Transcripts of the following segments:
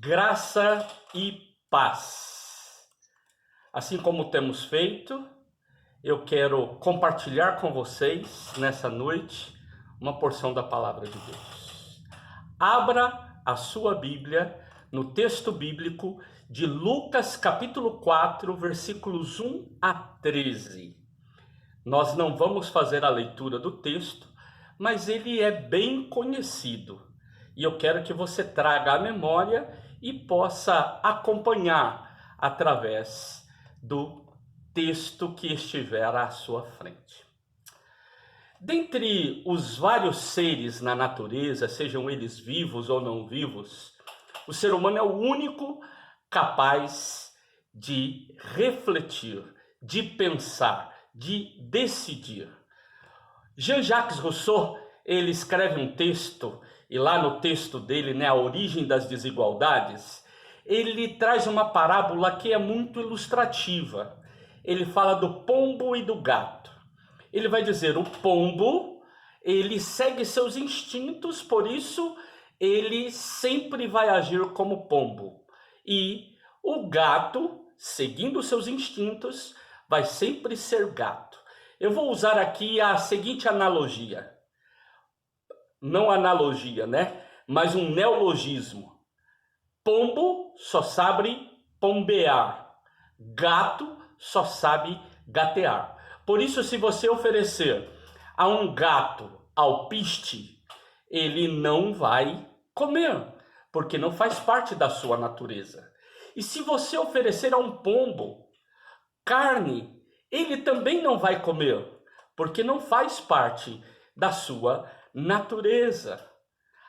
Graça e paz. Assim como temos feito, eu quero compartilhar com vocês nessa noite uma porção da palavra de Deus. Abra a sua Bíblia no texto bíblico de Lucas capítulo 4, versículos 1 a 13. Nós não vamos fazer a leitura do texto, mas ele é bem conhecido. E eu quero que você traga à memória e possa acompanhar através do texto que estiver à sua frente. Dentre os vários seres na natureza, sejam eles vivos ou não vivos, o ser humano é o único capaz de refletir, de pensar, de decidir. Jean-Jacques Rousseau, ele escreve um texto, e lá no texto dele, A Origem das Desigualdades, ele traz uma parábola que é muito ilustrativa. Ele fala do pombo e do gato. Ele vai dizer, o pombo, ele segue seus instintos, por isso ele sempre vai agir como pombo. E o gato, seguindo seus instintos, vai sempre ser gato. Eu vou usar aqui a seguinte analogia. Não analogia, mas um neologismo. Pombo só sabe pombear. Gato só sabe gatear. Por isso, se você oferecer a um gato alpiste, ele não vai comer, porque não faz parte da sua natureza. E se você oferecer a um pombo carne, ele também não vai comer, porque não faz parte da sua natureza.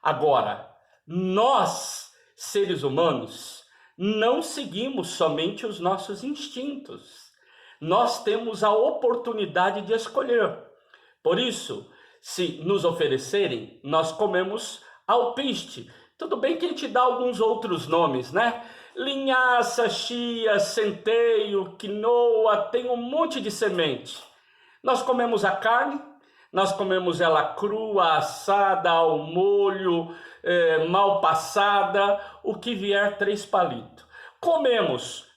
Agora, nós, seres humanos, não seguimos somente os nossos instintos. Nós temos a oportunidade de escolher. Por isso, se nos oferecerem, nós comemos alpiste. Tudo bem que a gente dá alguns outros nomes, Linhaça, chia, centeio, quinoa, tem um monte de semente. Nós comemos a carne, nós comemos ela crua, assada, ao molho, mal passada, o que vier 3 palitos. Comemos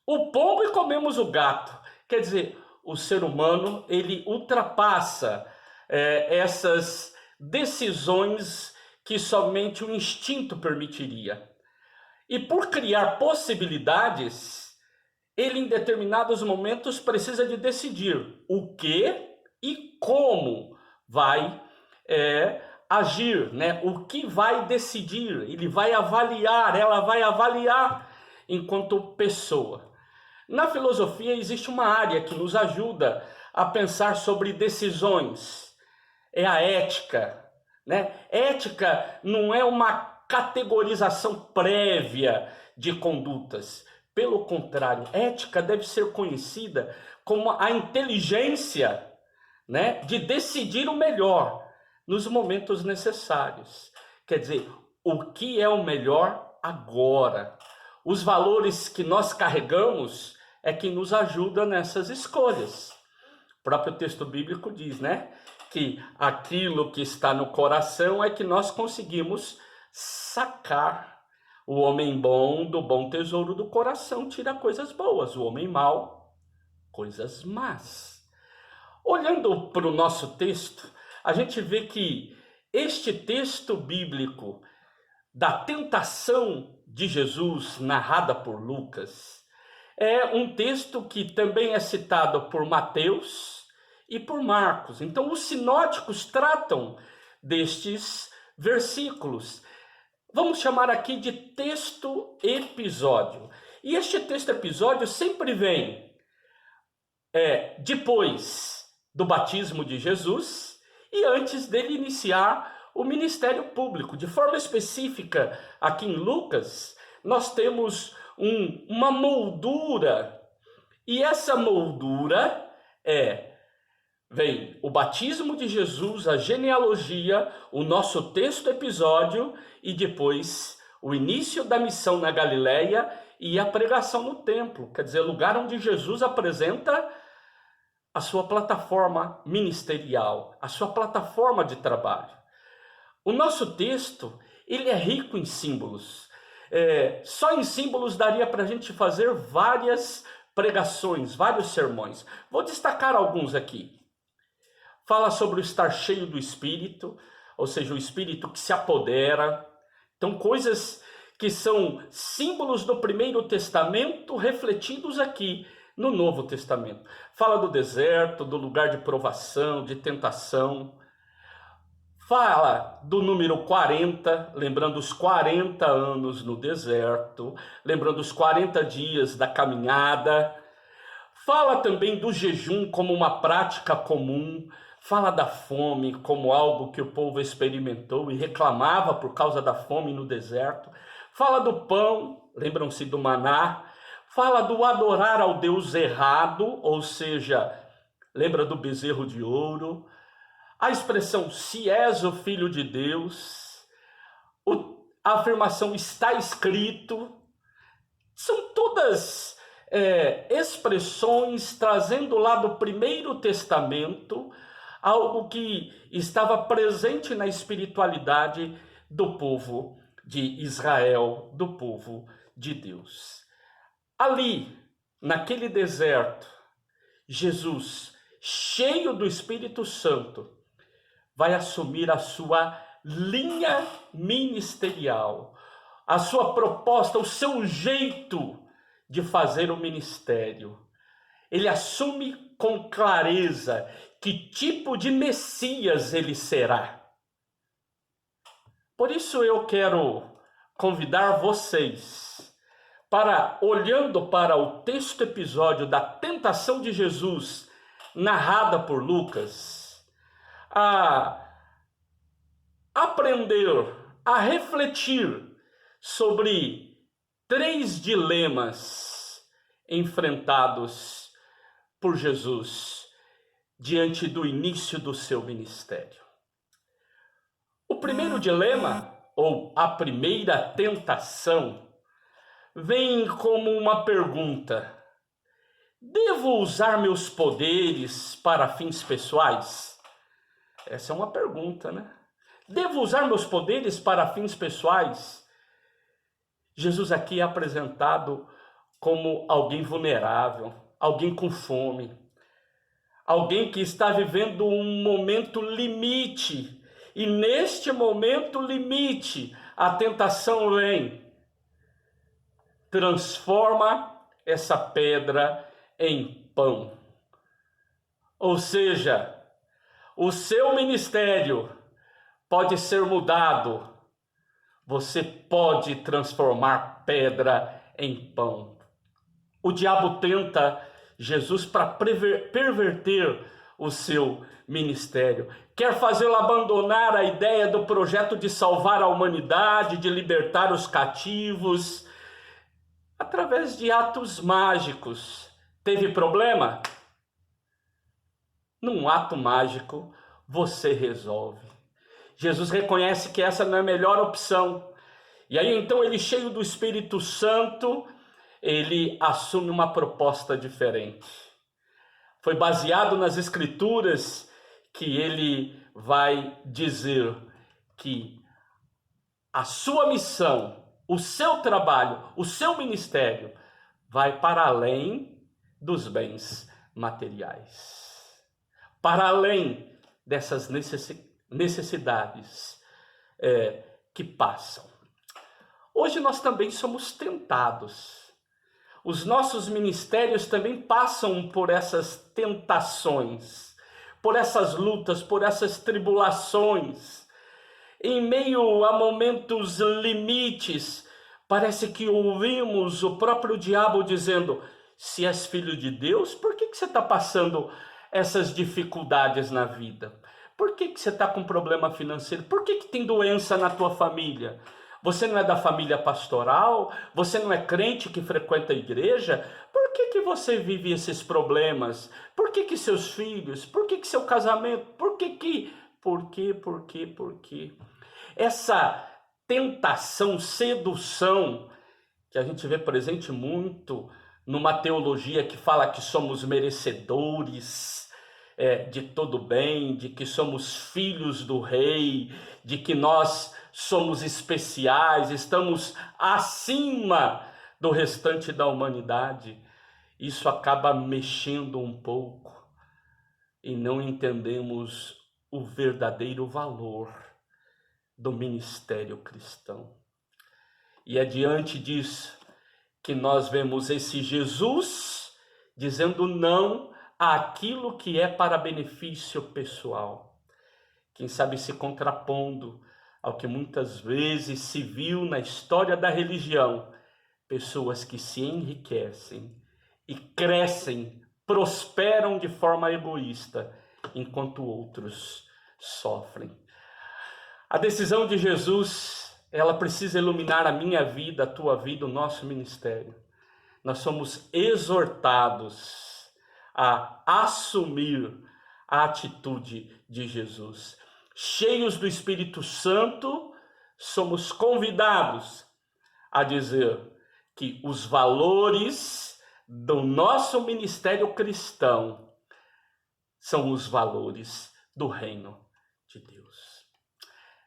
o pombo e comemos o gato. Quer dizer, o ser humano, ele ultrapassa essas decisões que somente o instinto permitiria. E por criar possibilidades, ele em determinados momentos precisa de decidir o que e como vai agir, o que vai decidir, ele vai avaliar, ela vai avaliar enquanto pessoa. Na filosofia existe uma área que nos ajuda a pensar sobre decisões, é a ética, Ética não é uma categorização prévia de condutas. Pelo contrário, ética deve ser conhecida como a inteligência, de decidir o melhor nos momentos necessários. Quer dizer, o que é o melhor agora. Os valores que nós carregamos é que nos ajuda nessas escolhas. O próprio texto bíblico diz, que aquilo que está no coração é que nós conseguimos sacar. O homem bom do bom tesouro do coração tira coisas boas, o homem mau, coisas más. Olhando para o nosso texto, a gente vê que este texto bíblico da tentação de Jesus, narrada por Lucas, é um texto que também é citado por Mateus e por Marcos. Então, os sinóticos tratam destes versículos. Vamos chamar aqui de texto episódio. E este texto episódio sempre vem depois do batismo de Jesus e antes dele iniciar o ministério público. De forma específica, aqui em Lucas, nós temos uma moldura. E essa moldura vem o batismo de Jesus, a genealogia, o nosso texto episódio e depois o início da missão na Galileia e a pregação no templo. Quer dizer, lugar onde Jesus apresenta a sua plataforma ministerial, a sua plataforma de trabalho. O nosso texto, ele é rico em símbolos. Só em símbolos daria para a gente fazer várias pregações, vários sermões. Vou destacar alguns aqui. Fala sobre o estar cheio do Espírito, ou seja, o Espírito que se apodera. Então, coisas que são símbolos do Primeiro Testamento refletidos aqui no Novo Testamento. Fala do deserto, do lugar de provação, de tentação. Fala do número 40, lembrando os 40 anos no deserto, lembrando os 40 dias da caminhada. Fala também do jejum como uma prática comum. Fala da fome como algo que o povo experimentou e reclamava por causa da fome no deserto. Fala do pão, lembram-se do maná. Fala do adorar ao Deus errado, ou seja, lembra do bezerro de ouro. A expressão, se és o Filho de Deus, a afirmação está escrito, são todas expressões trazendo lá do Primeiro Testamento, algo que estava presente na espiritualidade do povo de Israel, do povo de Deus. Ali, naquele deserto, Jesus, cheio do Espírito Santo, vai assumir a sua linha ministerial, a sua proposta, o seu jeito de fazer o ministério. Ele assume com clareza que tipo de Messias ele será. Por isso eu quero convidar vocês para, olhando para o texto episódio da tentação de Jesus, narrada por Lucas, a aprender, a refletir sobre 3 dilemas enfrentados por Jesus diante do início do seu ministério. O primeiro dilema, ou a primeira tentação, vem como uma pergunta: devo usar meus poderes para fins pessoais? Essa é uma pergunta, né? Devo usar meus poderes para fins pessoais? Jesus aqui é apresentado como alguém vulnerável, alguém com fome, alguém que está vivendo um momento limite. E neste momento limite, a tentação vem. Transforma essa pedra em pão. Ou seja, o seu ministério pode ser mudado. Você pode transformar pedra em pão. O diabo tenta Jesus para perverter o seu ministério. Quer fazê-lo abandonar a ideia do projeto de salvar a humanidade, de libertar os cativos, através de atos mágicos. Teve problema? Num ato mágico, você resolve. Jesus reconhece que essa não é a melhor opção. E aí, então, ele, cheio do Espírito Santo, ele assume uma proposta diferente. Foi baseado nas Escrituras que ele vai dizer que a sua missão, o seu trabalho, o seu ministério vai para além dos bens materiais. Para além dessas necessidades que passam. Hoje nós também somos tentados. Os nossos ministérios também passam por essas tentações, por essas lutas, por essas tribulações. Em meio a momentos limites, parece que ouvimos o próprio diabo dizendo: se és filho de Deus, por que você está passando essas dificuldades na vida? Por que você está com problema financeiro? Por que tem doença na tua família? Você não é da família pastoral? Você não é crente que frequenta a igreja? Por que você vive esses problemas? Por que seus filhos? Por que seu casamento? Por quê? Essa tentação, sedução, que a gente vê presente muito numa teologia que fala que somos merecedores de todo bem, de que somos filhos do rei, de que nós somos especiais, estamos acima do restante da humanidade, isso acaba mexendo um pouco e não entendemos o verdadeiro valor do ministério cristão. E é diante disso que nós vemos esse Jesus dizendo não àquilo que é para benefício pessoal. Quem sabe se contrapondo ao que muitas vezes se viu na história da religião, pessoas que se enriquecem e crescem, prosperam de forma egoísta, enquanto outros sofrem. A decisão de Jesus, ela precisa iluminar a minha vida, a tua vida, o nosso ministério. Nós somos exortados a assumir a atitude de Jesus. Cheios do Espírito Santo, somos convidados a dizer que os valores do nosso ministério cristão são os valores do reino de Deus.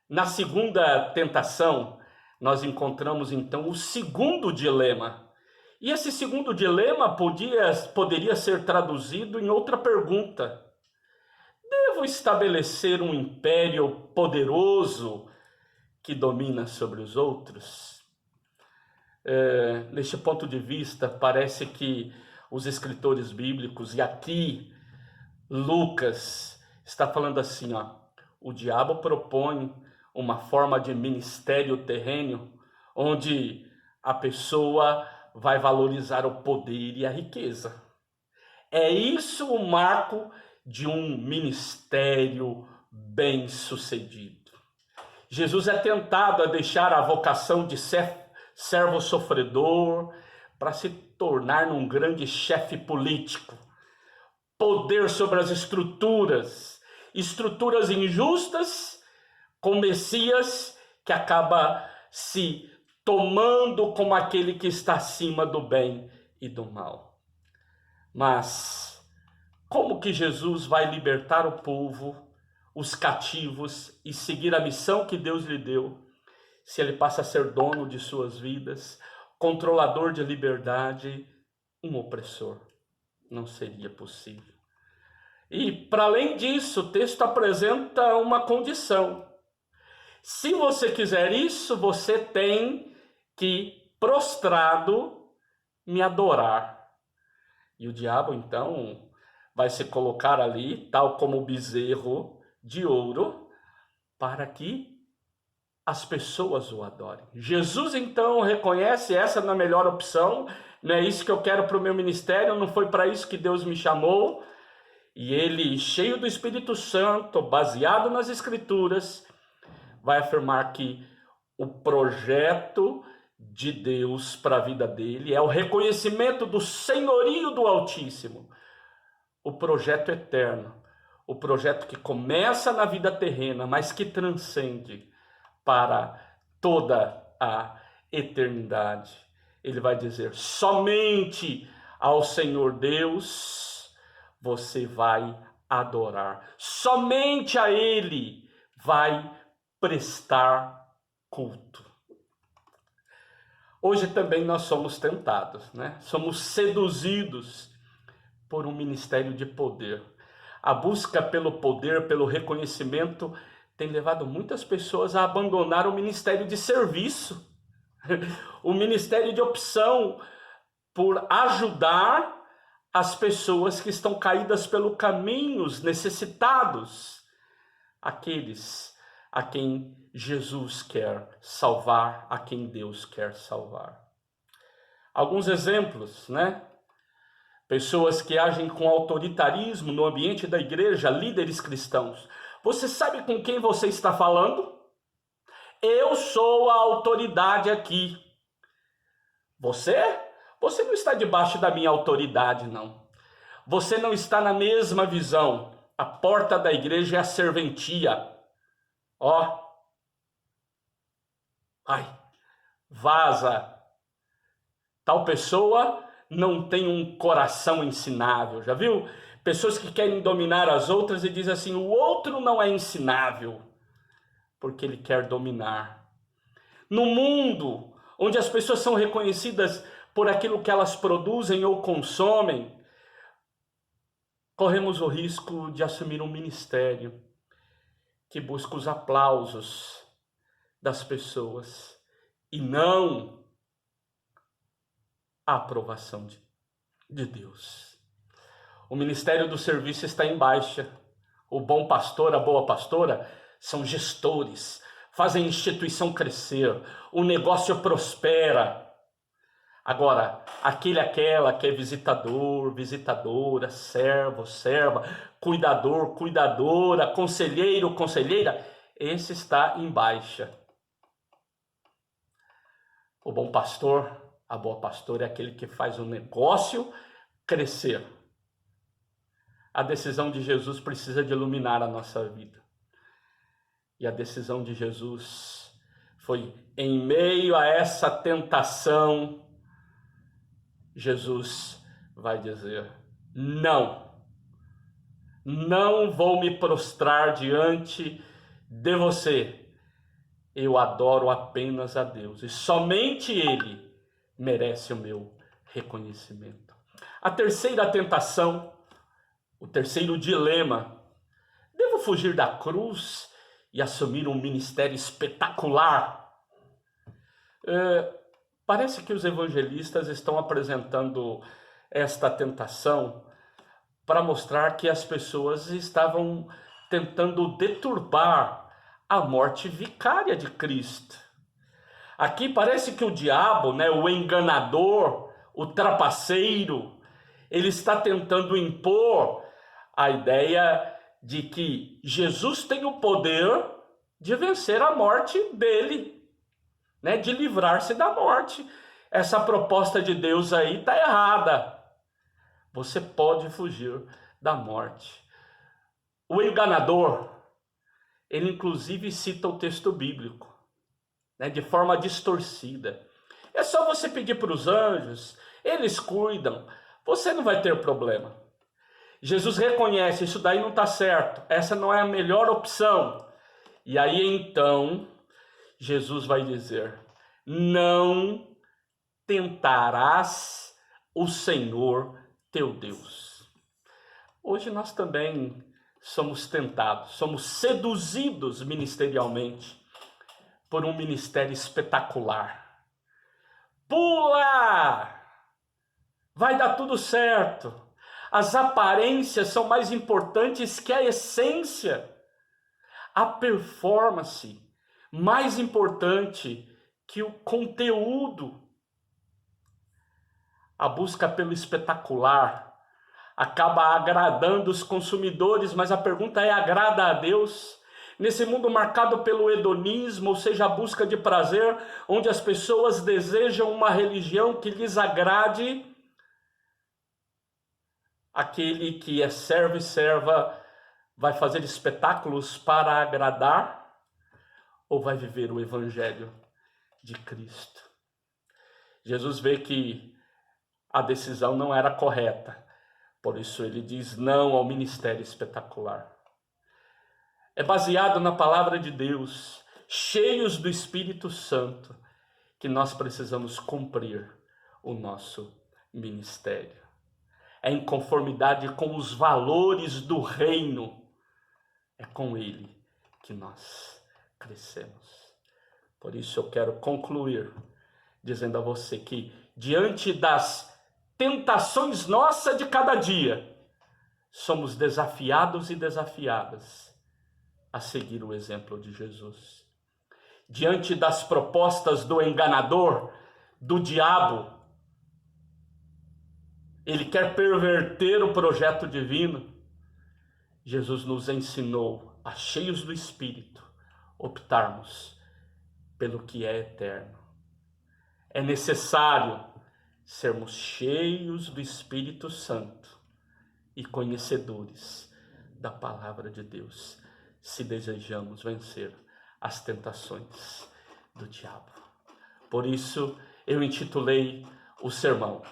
Na segunda tentação, nós encontramos então o segundo dilema. E esse segundo dilema poderia ser traduzido em outra pergunta. Devo estabelecer um império poderoso que domina sobre os outros? Neste ponto de vista, parece que os escritores bíblicos, e aqui Lucas está falando assim, o diabo propõe uma forma de ministério terreno, onde a pessoa vai valorizar o poder e a riqueza. É isso o marco de um ministério bem-sucedido. Jesus é tentado a deixar a vocação de servo sofredor para se tornar um grande chefe político. Poder sobre as estruturas injustas, com Messias que acaba se tomando como aquele que está acima do bem e do mal. Mas como que Jesus vai libertar o povo, os cativos, e seguir a missão que Deus lhe deu, se ele passa a ser dono de suas vidas, controlador de liberdade, um opressor? Não seria possível. E, para além disso, o texto apresenta uma condição. Se você quiser isso, você tem que, prostrado, me adorar. E o diabo, então, vai se colocar ali, tal como o bezerro de ouro, para que as pessoas o adorem. Jesus, então, reconhece essa na melhor opção, não é isso que eu quero para o meu ministério, não foi para isso que Deus me chamou. E ele, cheio do Espírito Santo, baseado nas Escrituras, vai afirmar que o projeto de Deus para a vida dele é o reconhecimento do senhorio do Altíssimo, o projeto eterno, o projeto que começa na vida terrena, mas que transcende para toda a eternidade. Ele vai dizer: somente ao Senhor Deus você vai adorar, somente a Ele vai prestar culto. Hoje também nós somos tentados, né? Somos seduzidos por um ministério de poder. A busca pelo poder, pelo reconhecimento, tem levado muitas pessoas a abandonar o ministério de serviço, o ministério de opção, por ajudar as pessoas que estão caídas pelo caminho, os necessitados, aqueles a quem Jesus quer salvar, a quem Deus quer salvar. Alguns exemplos, né? Pessoas que agem com autoritarismo no ambiente da igreja, líderes cristãos. Você sabe com quem você está falando? Eu sou a autoridade aqui. Você não está debaixo da minha autoridade, não. Você não está na mesma visão. A porta da igreja é a serventia. Vaza. Tal pessoa não tem um coração ensinável. Já viu? Pessoas que querem dominar as outras e dizem assim: o outro não é ensinável, porque ele quer dominar. No mundo onde as pessoas são reconhecidas por aquilo que elas produzem ou consomem, corremos o risco de assumir um ministério que busca os aplausos das pessoas e não a aprovação de Deus. O ministério do serviço está em baixa. O bom pastor, a boa pastora, são gestores, fazem a instituição crescer, o negócio prospera. Agora, aquela que é visitador, visitadora, servo, serva, cuidador, cuidadora, conselheiro, conselheira, esse está em baixa. O bom pastor, a boa pastora é aquele que faz o negócio crescer. A decisão de Jesus precisa de iluminar a nossa vida. E a decisão de Jesus foi, em meio a essa tentação, Jesus vai dizer: não vou me prostrar diante de você. Eu adoro apenas a Deus e somente Ele merece o meu reconhecimento. A terceira tentação, o terceiro dilema: devo fugir da cruz e assumir um ministério espetacular? Parece que os evangelistas estão apresentando esta tentação para mostrar que as pessoas estavam tentando deturpar a morte vicária de Cristo. Aqui parece que o diabo, o enganador, o trapaceiro, ele está tentando impor a ideia de que Jesus tem o poder de vencer a morte dele, de livrar-se da morte. Essa proposta de Deus aí está errada. Você pode fugir da morte. O enganador, ele inclusive cita o texto bíblico, de forma distorcida. É só você pedir para os anjos, eles cuidam, você não vai ter problema. Jesus reconhece, isso daí não está certo, essa não é a melhor opção. E aí então, Jesus vai dizer: não tentarás o Senhor teu Deus. Hoje nós também somos tentados, somos seduzidos ministerialmente por um ministério espetacular. Pula! Vai dar tudo certo. As aparências são mais importantes que a essência. A performance mais importante que o conteúdo. A busca pelo espetacular acaba agradando os consumidores, mas a pergunta é: agrada a Deus? Nesse mundo marcado pelo hedonismo, ou seja, a busca de prazer, onde as pessoas desejam uma religião que lhes agrade, aquele que é servo e serva vai fazer espetáculos para agradar ou vai viver o evangelho de Cristo? Jesus vê que a decisão não era correta, por isso ele diz não ao ministério espetacular. É baseado na palavra de Deus, cheios do Espírito Santo, que nós precisamos cumprir o nosso ministério. É em conformidade com os valores do reino, é com ele que nós crescemos. Por isso eu quero concluir dizendo a você que, diante das tentações nossas de cada dia, somos desafiados e desafiadas a seguir o exemplo de Jesus. Diante das propostas do enganador, do diabo, ele quer perverter o projeto divino. Jesus nos ensinou, a cheios do Espírito, optarmos pelo que é eterno. É necessário sermos cheios do Espírito Santo e conhecedores da palavra de Deus, se desejamos vencer as tentações do diabo. Por isso, eu intitulei o sermão: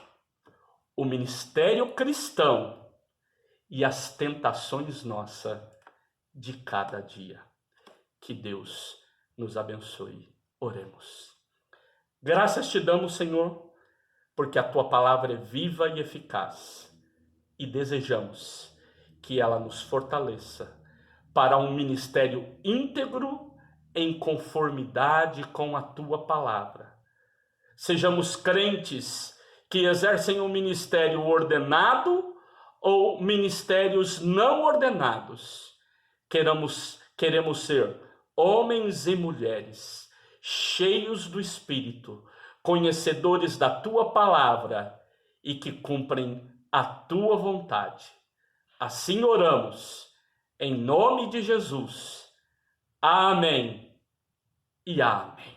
O Ministério Cristão e as Tentações Nossas de Cada Dia. Que Deus nos abençoe. Oremos. Graças te damos, Senhor, porque a tua palavra é viva e eficaz e desejamos que ela nos fortaleça para um ministério íntegro em conformidade com a tua palavra. Sejamos crentes que exercem um ministério ordenado ou ministérios não ordenados. Queremos ser homens e mulheres cheios do Espírito, conhecedores da tua palavra e que cumprem a tua vontade. Assim oramos, em nome de Jesus. Amém e amém.